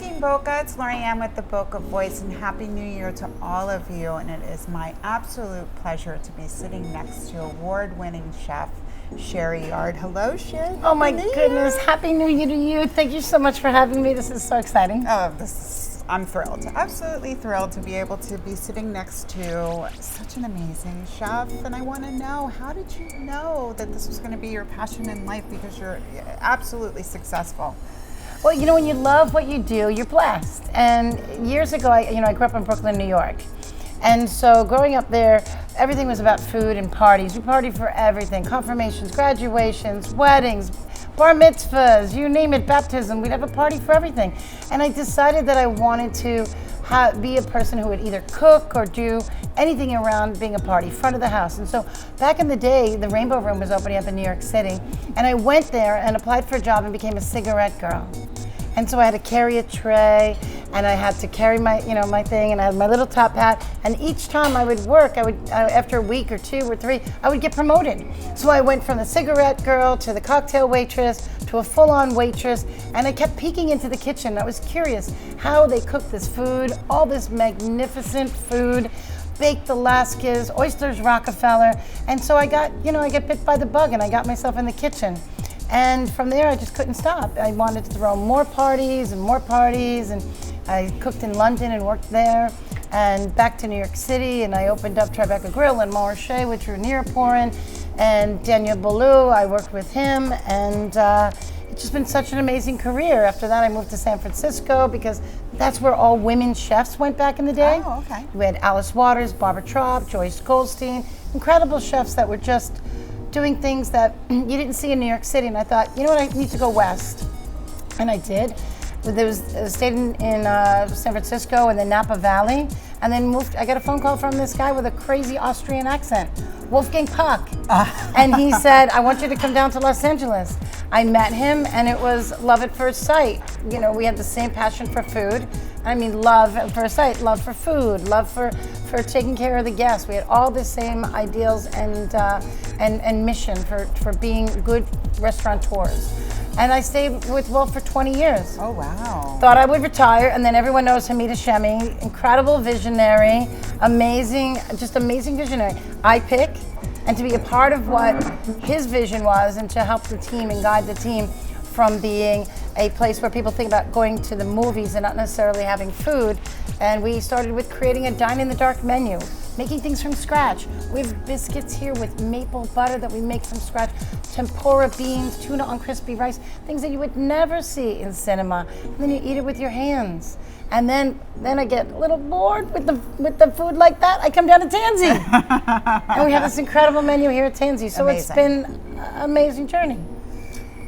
evening, Boca. It's Lorianne with the Boca Voice, and Happy New Year to all of you. And it is my absolute pleasure to be sitting next to award-winning chef Sherry Yard. Hello, Sherry. Oh my goodness! Happy New Year to you. Thank you so much for having me. This is so exciting. I'm thrilled, absolutely thrilled to be able to be sitting next to such an amazing chef. And I want to know, how did you know that this was going to be your passion in life? Because you're absolutely successful. Well, you know, when you love what you do, you're blessed. And years ago, I grew up in Brooklyn, New York. And so growing up there, everything was about food and parties. We partied for everything: confirmations, graduations, weddings, bar mitzvahs, you name it, baptism. We'd have a party for everything. And I decided that I wanted to be a person who would either cook or do anything around being a party, front of the house. And so back in the day, the Rainbow Room was opening up in New York City. And I went there and applied for a job and became a cigarette girl. And so I had to carry a tray, and I had to carry my, my thing, and I had my little top hat. And each time I would work, after a week or 2 or 3, I would get promoted. So I went from the cigarette girl to the cocktail waitress to a full-on waitress, and I kept peeking into the kitchen. I was curious how they cooked this food, all this magnificent food, baked Alaska's, oysters Rockefeller. And so I got bit by the bug, and I got myself in the kitchen. And from there, I just couldn't stop. I wanted to throw more parties, and I cooked in London and worked there, and back to New York City, and I opened up Tribeca Grill and Montrachet, which were near Porin, and Daniel Boulou, I worked with him, and it's just been such an amazing career. After that, I moved to San Francisco because that's where all women chefs went back in the day. Oh, okay. We had Alice Waters, Barbara Traub, Joyce Goldstein, incredible chefs that were just doing things that you didn't see in New York City. And I thought, you know what, I need to go west. And I did. Stayed in San Francisco and the Napa Valley, and then moved. I got a phone call from this guy with a crazy Austrian accent, Wolfgang Puck. And he said, I want you to come down to Los Angeles. I met him, and it was love at first sight. You know, we had the same passion for food. I mean, love at first sight, love for food, love for taking care of the guests. We had all the same ideals and mission for being good restaurateurs. And I stayed with Wolf for 20 years. Oh, wow. Thought I would retire, and then everyone knows Hamida Shemi, incredible visionary, amazing visionary. I pick, and to be a part of what his vision was, and to help the team and guide the team from being a place where people think about going to the movies and not necessarily having food. And we started with creating a dine-in-the-dark menu, making things from scratch. We have biscuits here with maple butter that we make from scratch, tempura beans, tuna on crispy rice, things that you would never see in cinema. And then you eat it with your hands. And then I get a little bored with the food like that. I come down to Tansy. And we have this incredible menu here at Tansy. So Amazing. It's been an amazing journey.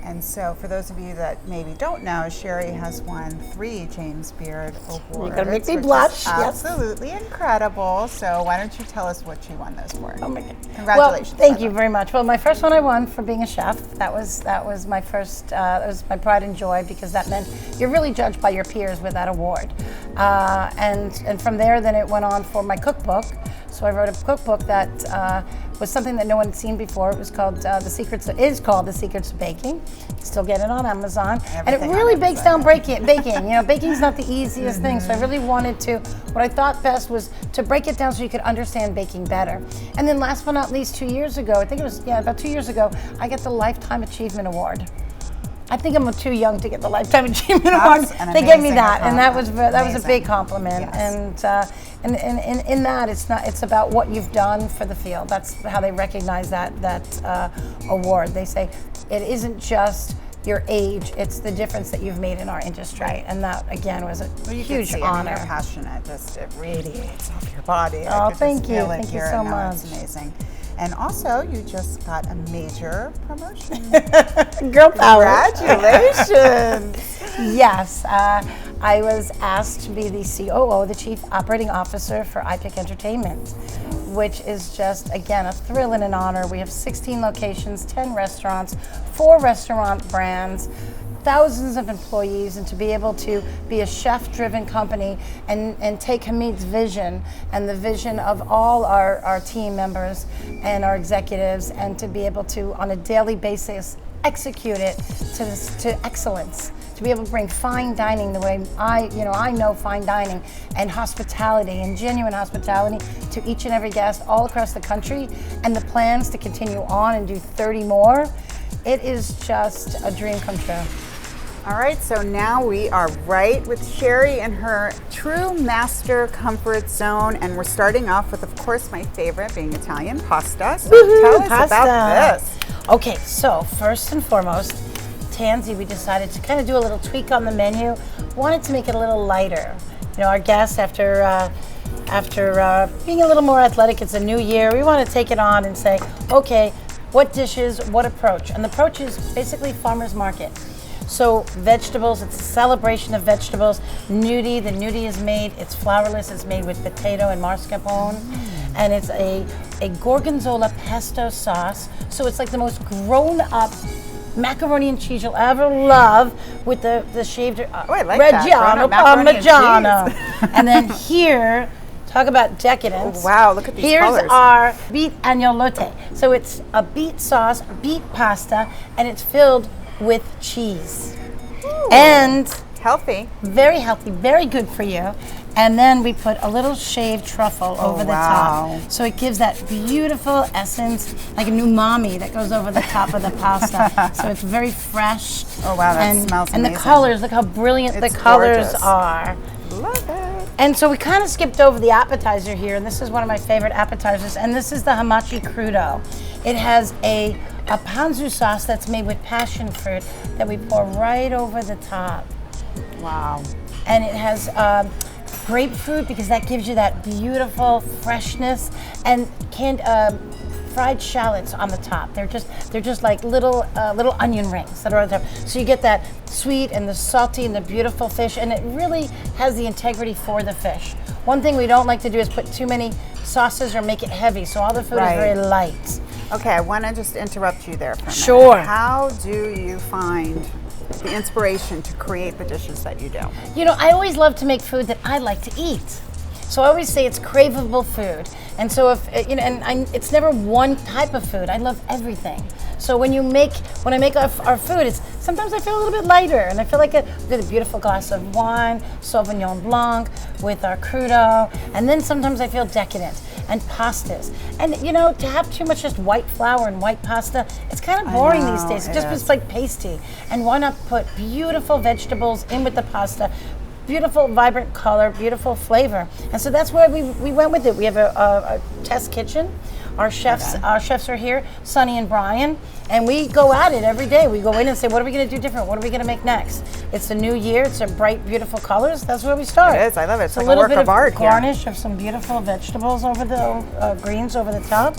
And so, for those of you that maybe don't know, Sherry has won 3 James Beard Awards. You're gonna make me which blush. Is absolutely incredible. So, why don't you tell us what you won those for? Oh my God! Congratulations! Well, thank you very much. Well, my first one I won for being a chef. That was my first. That was my pride and joy, because that meant you're really judged by your peers with that award. And from there, then it went on for my cookbook. So I wrote a cookbook that was something that no one had seen before. It was called The Secrets of Baking. You still get it on Amazon. And it really bakes down baking. You know, baking's not the easiest thing. So I really wanted to, what I thought best was to break it down so you could understand baking better. And then last but not least, 2 years ago, I think it was, about 2 years ago, I got the Lifetime Achievement Award. I think I'm too young to get the Lifetime Achievement Award. They gave me that, and that was a big compliment. Yes. And in that, it's about what you've done for the field. That's how they recognize that award. They say it isn't just your age; it's the difference that you've made in our industry. Right. And that again was a huge honor. I mean, you're passionate; it radiates off your body. Oh, thank you so much. It's amazing. And also, you just got a major promotion. Girl power. Congratulations. Yes, I was asked to be the COO, the Chief Operating Officer for iPick Entertainment, which is just, again, a thrill and an honor. We have 16 locations, 10 restaurants, 4 restaurant brands, thousands of employees, and to be able to be a chef-driven company and take Hamid's vision and the vision of all our team members and our executives, and to be able to, on a daily basis, execute it to excellence, to be able to bring fine dining the way I know fine dining and hospitality and genuine hospitality to each and every guest all across the country, and the plans to continue on and do 30 more. It is just a dream come true. All right, so now we are right with Sherry in her true master comfort zone, and we're starting off with, of course, my favorite, being Italian pasta. So tell us about this. Okay, so first and foremost, Tansy, we decided to kind of do a little tweak on the menu. Wanted to make it a little lighter. You know, our guests, after being a little more athletic, it's a new year, we want to take it on and say, okay, what dishes, what approach? And the approach is basically farmer's market. So vegetables, it's a celebration of vegetables. Gnudi, the gnudi is made, it's flourless, it's made with potato and mascarpone. And it's a gorgonzola pesto sauce. So it's like the most grown up macaroni and cheese you'll ever love, with the shaved I like Reggiano that. Parmigiano. And then here, talk about decadence. Oh, wow, look at these Here's colors. our beet agnolotte. So it's a beet sauce, beet pasta, and it's filled with cheese. Ooh. And Healthy. very healthy, very good for you. And then we put a little shaved truffle over the wow. top. So it gives that beautiful essence, like an umami that goes over the top of the pasta. So it's very fresh. Oh wow, that smells And amazing. the colors, look how brilliant It's the colors gorgeous. are. Love it. And so we kind of skipped over the appetizer here, and this is one of my favorite appetizers, and this is the hamachi crudo. It has a ponzu sauce that's made with passion fruit that we pour right over the top. Wow. And it has grapefruit, because that gives you that beautiful freshness, and canned fried shallots on the top. They're just like little onion rings that are on the top. So you get that sweet and the salty and the beautiful fish, and it really has the integrity for the fish. One thing we don't like to do is put too many sauces or make it heavy, so all the food is very light. Okay, I want to just interrupt you there for a minute. Sure. How do you find the inspiration to create the dishes that you do? You know, I always love to make food that I like to eat. So I always say it's craveable food. And so it's never one type of food. I love everything. So when I make our food, it's sometimes I feel a little bit lighter, and I feel like with a beautiful glass of wine, Sauvignon Blanc, with our crudo, and then sometimes I feel decadent, and pastas. And you know, to have too much just white flour and white pasta, it's kind of boring these days. It just feels like pasty. And why not put beautiful vegetables in with the pasta? Beautiful, vibrant color, beautiful flavor, and so that's where we went with it. We have a test kitchen. Our chefs are here, Sonny and Brian, and we go at it every day. We go in and say, what are we going to do different? What are we going to make next? It's a new year. It's a bright, beautiful colors. That's where we start. It is. I love it. It's like a little a work bit of art here. garnish of some beautiful vegetables over the greens over the top,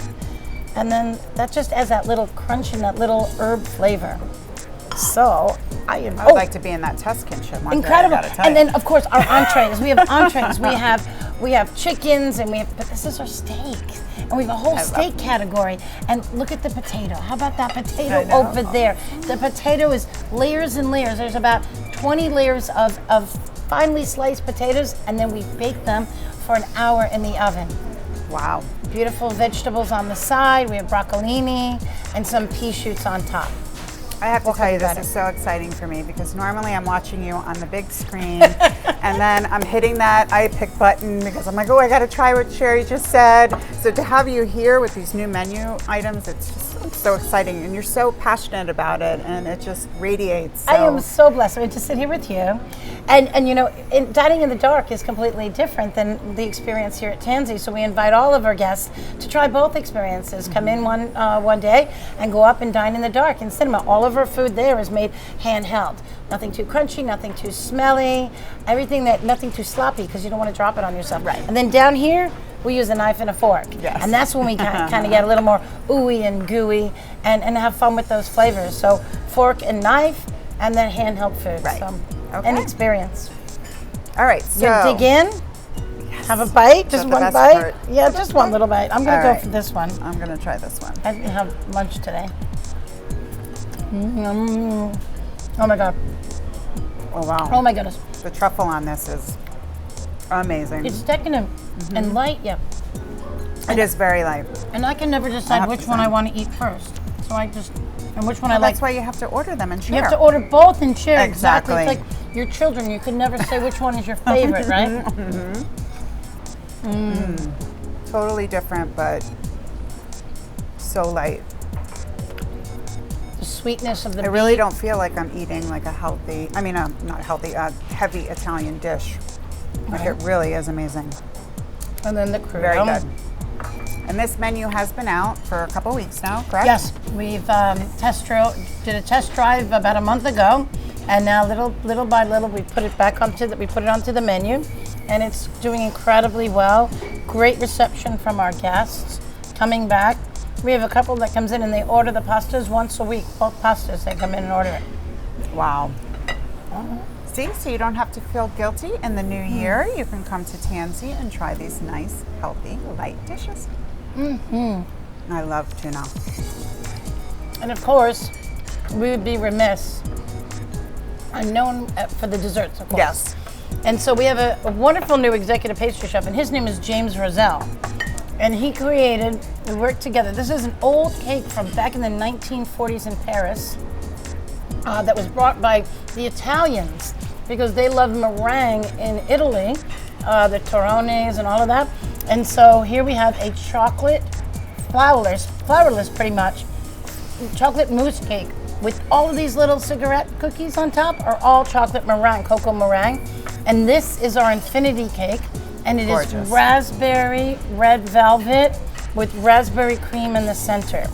and then that just adds that little crunch and that little herb flavor. So I would like to be in that test kitchen one incredible. day, I gotta tell And you. then of course our entrees. We have entrees. We have chickens, and but this is our steak. And we have a whole steak category. And look at the potato. How about that potato over there? The potato is layers and layers. There's about 20 layers of finely sliced potatoes, and then we bake them for an hour in the oven. Wow. Beautiful vegetables on the side. We have broccolini and some pea shoots on top. I have to tell you, this is so exciting for me, because normally I'm watching you on the big screen and then I'm hitting that I pick button because I'm like, oh, I got to try what Sherry just said. So to have you here with these new menu items, it's just so exciting, and you're so passionate about it, and it just radiates. So. I am so blessed. I to sit here with you. And you know, dining in the dark is completely different than the experience here at Tansy. So we invite all of our guests to try both experiences. Come in one day and go up and dine in the dark in cinema. All of our food there is made handheld. Nothing too crunchy, nothing too smelly, nothing too sloppy, because you don't want to drop it on yourself. Right. And then down here, we use a knife and a fork. Yes. And that's when we kind of get a little more ooey and gooey and have fun with those flavors. So fork and knife, and then handheld food. Right. So, Okay. an experience. All right, so You dig in, have a bite, just the one best bite. part. Yeah, just one little bite. I'm gonna All go right. for this one. I'm gonna try this one. I didn't have lunch today. Mm. Oh my God. Oh wow. Oh my goodness. The truffle on this is amazing. It's decadent and light, yeah. It is very light. And I can never decide which one 100%. I want to eat first. So I just And which one Well, I like. that's why you have to order them and share. You have to order both and share. Exactly. Exactly. It's like your children. You could never say which one is your favorite, right? Totally different, but so light. The sweetness of the I really don't feel like I'm eating like a healthy, not healthy, heavy Italian dish. Like it really is amazing. And then the crudo. Very good. And this menu has been out for a couple weeks now, correct? Yes, we've did a test drive about a month ago, and now little by little we put it onto the menu, and it's doing incredibly well. Great reception from our guests coming back. We have a couple that comes in and they order the pastas once a week. Both pastas, they come in and order it. Wow. See, so you don't have to feel guilty in the new year. You can come to Tansy and try these nice, healthy, light dishes. I love tuna. And of course, we would be remiss, unknown for the desserts, of course. Yes. And so we have a wonderful new executive pastry chef, and his name is James Roselle. And we worked together. This is an old cake from back in the 1940s in Paris that was brought by the Italians because they love meringue in Italy, the torrones and all of that. And so here we have a chocolate, flourless pretty much, chocolate mousse cake with all of these little cigarette cookies on top are all chocolate meringue, cocoa meringue. And this is our infinity cake. And it Gorgeous. is raspberry red velvet with raspberry cream in the center.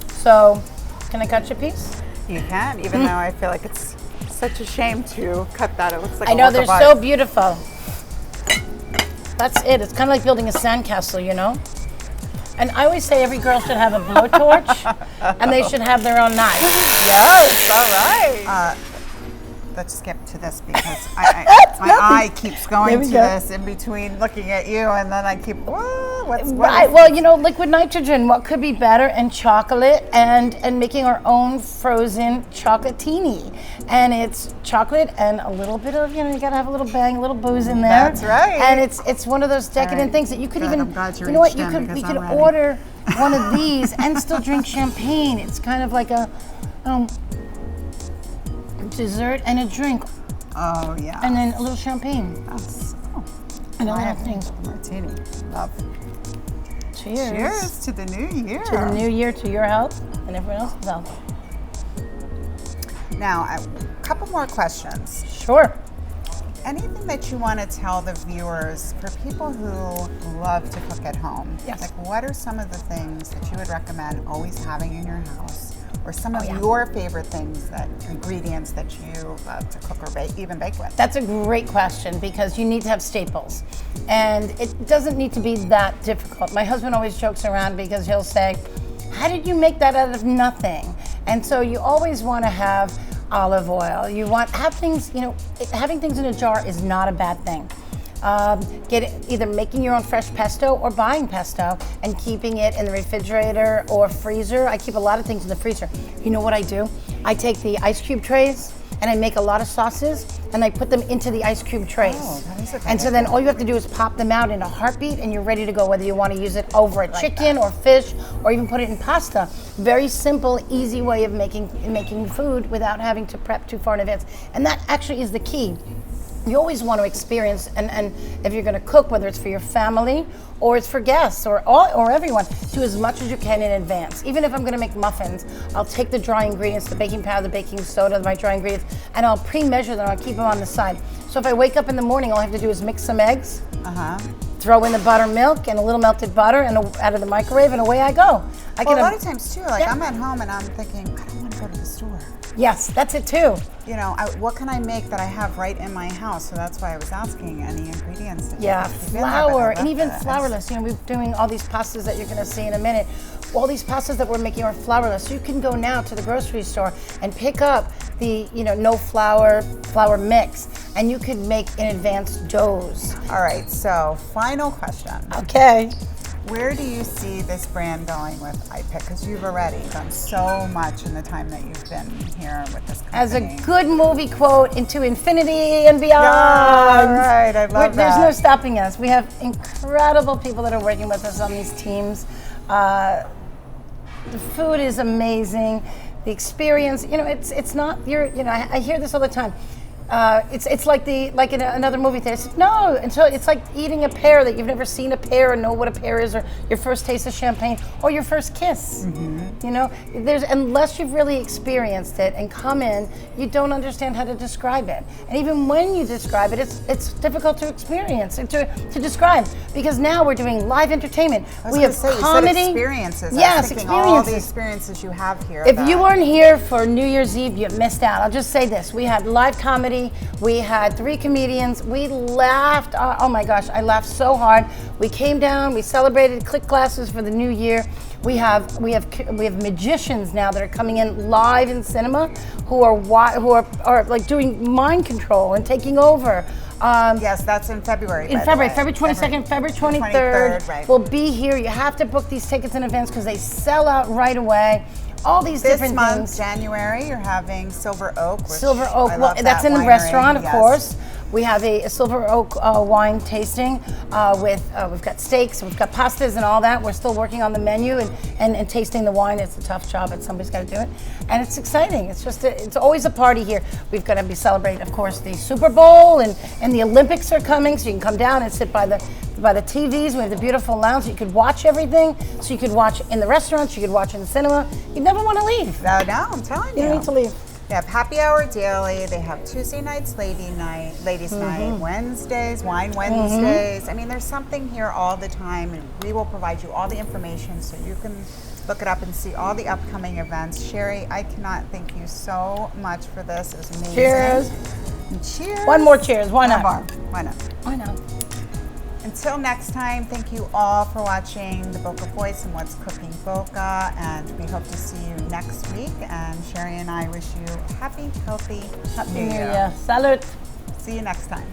So, can I cut you a piece? You can, even though I feel like it's such a shame to cut that. It looks like I a know, work they're of art. so beautiful. That's it. It's kind of like building a sandcastle, you know? And I always say every girl should have a blowtorch and they should have their own knife. Yes, all right. Let's skip to this because my eye keeps going to this in between looking at you, and then I keep, what's Right. Well, you know, liquid nitrogen, what could be better? And chocolate and making our own frozen chocolatini. And it's chocolate and a little bit of, you got to have a little bang, a little booze in there. That's right. And it's one of those decadent things that you could even, I'm glad you know what, reached in we because could I'm ready. order one of these and still drink champagne. It's kind of like a dessert and a drink. Oh, yeah. And then a little champagne. And a little thing. Martini. Love. Cheers. Cheers to the new year. To the new year, to your health and everyone else's health. Now, a couple more questions. Sure. Anything that you want to tell the viewers for people who love to cook at home? Yes. Like, what are some of the things that you would recommend always having in your house? Or some of your favorite things, ingredients that you love to cook or even bake with? That's a great question because you need to have staples. And it doesn't need to be that difficult. My husband always jokes around because he'll say, how did you make that out of nothing? And so you always want to have olive oil. You want have things, having things in a jar is not a bad thing. Either making your own fresh pesto or buying pesto and keeping it in the refrigerator or freezer. I keep a lot of things in the freezer. You know what I do? I take the ice cube trays and I make a lot of sauces and I put them into the ice cube trays. Oh, that is a good And so then all you have to do is pop them out in a heartbeat and you're ready to go, whether you want to use it over a chicken or fish or even put it in pasta. Very simple, easy way of making food without having to prep too far in advance. And that actually is the key. You always want to experience, and if you're going to cook, whether it's for your family or it's for guests or everyone, do as much as you can in advance. Even if I'm going to make muffins, I'll take the dry ingredients, the baking powder, the baking soda, my dry ingredients, and I'll pre-measure them. I'll keep them on the side. So if I wake up in the morning, all I have to do is mix some eggs, throw in the buttermilk and a little melted butter and out of the microwave, and away I go. A lot of times too, I'm at home and I'm thinking, I don't want to go to the store. Yes, that's it too. What can I make that I have right in my house? So that's why I was asking any ingredients. That flour and even flourless. We're doing all these pastas that you're going to see in a minute. All these pastas that we're making are flourless. You can go now to the grocery store and pick up the no flour mix, and you could make in advance doughs. All right. So final question. Okay. Where do you see this brand going with iPick? Because you've already done so much in the time that you've been here with this company. As a good movie quote, into infinity and beyond. All right, I love that. There's no stopping us. We have incredible people that are working with us on these teams. The food is amazing. the experience. You know, it's not your. You know, I hear this all the time. It's like in another movie theater. No, and so it's like eating a pear that you've never seen a pear and know what a pear is, or your first taste of champagne, or your first kiss. You know, unless you've really experienced it and come in, you don't understand how to describe it. And even when you describe it, it's difficult to experience and to describe, because now we're doing live entertainment. We have comedy, you said experiences. Yes, experiences. experiences. All the experiences you have here. If you weren't here for New Year's Eve, you missed out. I'll just say this: we had live comedy. We had 3 comedians. We laughed. Oh my gosh, I laughed so hard. We came down. We celebrated click classes for the new year. We have magicians now that are coming in live in cinema who are like doing mind control and taking over. Yes, that's in February. February 22nd, February 23rd. Right. We'll be here. You have to book these tickets in advance because they sell out right away. All these different things. This month, January, you're having Silver Oak. Which Silver Oak, I love that's that in the winery, restaurant, of yes. course. We have a Silver Oak wine tasting we've got steaks, we've got pastas and all that. We're still working on the menu and tasting the wine. It's a tough job, but somebody's got to do it. And it's exciting. It's just, it's always a party here. We've got to be celebrating, of course, the Super Bowl and the Olympics are coming, so you can come down and sit by the TVs. We have the beautiful lounge. So you could watch everything. So you could watch in the restaurants, you could watch in the cinema. You'd never want to leave. No, I'm telling you. You don't need to leave. They have happy hour daily. They have Tuesday nights, ladies' night, Wednesdays, wine Wednesdays. I mean, there's something here all the time, and we will provide you all the information so you can look it up and see all the upcoming events. Sherry, I cannot thank you so much for this. It was amazing. Cheers. And cheers. One more cheers. Why not? Why not? Why not? Until next time, thank you all for watching the Boca Voice and What's Cooking Boca, and we hope to see you next week. And Sherry and I wish you happy, healthy New Year. Salud. See you next time.